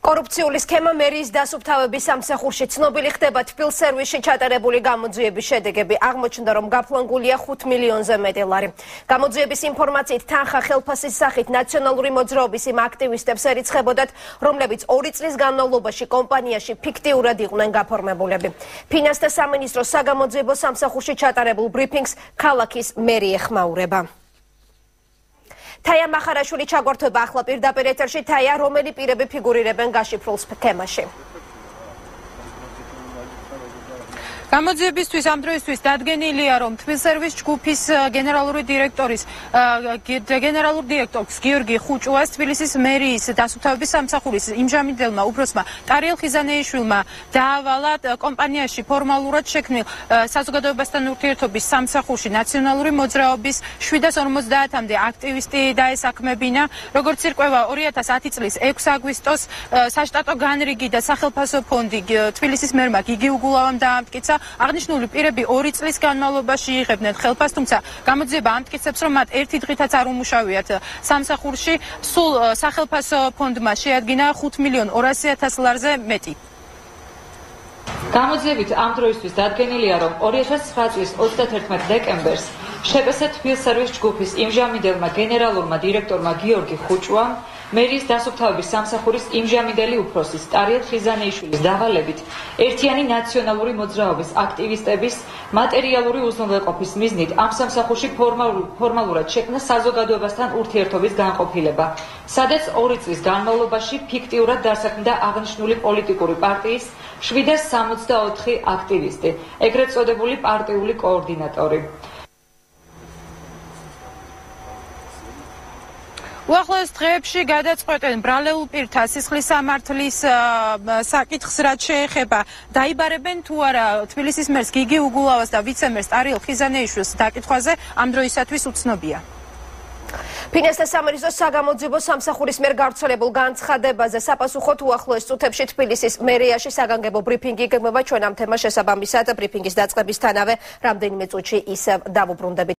Korupcიული სქემა მერიის დასუფთავების სამსახურში ცნობილი ხდება თბილ სერვისში ჩატარებული გამოძიების შედეგები. აღმოჩნდა, რომ გაფლანგულია 5 მილიონზე მეტი ლარი. გამოძიების ინფორმაციით თანხა ხელფასის სახით ნაციონალური მოძრაობის იმ აქტივისტებს ერიცხებოდათ, რომლებიც 2 წლის განმავლობაში კომპანიაში ფიქტიურად იყვნენ გაფორმებულები. ფინანსთა სამინისტროს საგამოძიებო სამსახურში ჩატარებულ ბრიფინგს ქალაქის მერი ეხმაურება. Თაია მახარაშვილი ჩაგვართვება ახლა პირდაპირ ეთერში. თაია, რომელი პირები ფიგურირებენ გაშიფრულ სქემაში? გამოძიებისთვის ამ დროისთვის დადგენილია, რომ თბილსერვის ჯგუფის გენერალური დირექტორის გიორგი ხუჭუას თბილისის მერიის დასუფთავების სამსახურის იმჟამინდელმა უფროსმა ტარიელ ხიზანეიშვილმა დაავალა კომპანიაში ფორმალურად შექმნილ საზოგადოებასთან ურთიერთობის სამსახურში ნაციონალური მოძრაობის 750-მდე აქტივისტი დაესაქმებინა. როგორც ირკვევა, 2010 წლის 6 აგვისტოს საშტატო განრიგი და სახელფასო ფონდი თბილისის მერმა გიგი უგულავამ დაამტკიცა. აღნიშნული პირები 2 წლის განმავლობაში იღებდნენ ხელფასს, თუმცა გამოძიება ამტკიცებს, რომ მათ ერთი დღითაც არ უმუშავიათ სამსახურში. სულ სახელფასო ფონდმა შეადგინა 5 მილიონ 200.000 ლარზე მეტი. გამოძიებით ამ დროისთვის დადგენილია, რომ 2009 წლის 31 დეკემბერს შპს თბილსერვის ჯგუფის იმჟამინდელმა გენერალურმა დირექტორმა გიორგი ხუჭუამ მერიის დასუფთავების სამსახურის იმჟამინდელი უფროსის ტარიელ ხიზანეიშვილის დავალებით ერთიანი ნაციონალური მოძრაობის აქტივისტების მატერიალური უზრუნველყოფის მიზნით ამ სამსახურში ფორმალურად შექმნა საზოგადოებასთან ურთიერთობის განყოფილება, სადაც 2 წლის განმავლობაში ფიქტიურად დასაქმდა აღნიშნული პოლიტიკური პარტიის 764 აქტივისტი, ეგრეთ წოდებული პარტიული კოორდინატორი. უახლოეს დღეებში გადაწყვეტენ ბრალეულ პირთა სისხლის სამართლის საკითხს, რაც შეეხება დაიბარებენ თუ არა თბილისის მერს გიგი უგულავას და ვიცე-მერს ტარიელ ხიზანეიშვილს დაკითხვაზე ამ დროისათვის უცნობია. ფინანსთა სამინისტროს საგამოძიებო სამსახურის მიერ გავრცელებულ განცხადებაზე საპასუხოდ უახლოეს წუთებში თბილისის მერიაში საგანგებო ბრიფინგი გეგმება. ჩვენ ამ თემას შესაბამისად ბრიფინგის დაწყებისთანავე რამდენიმე წუთში ისევ დავუბრუნდებით.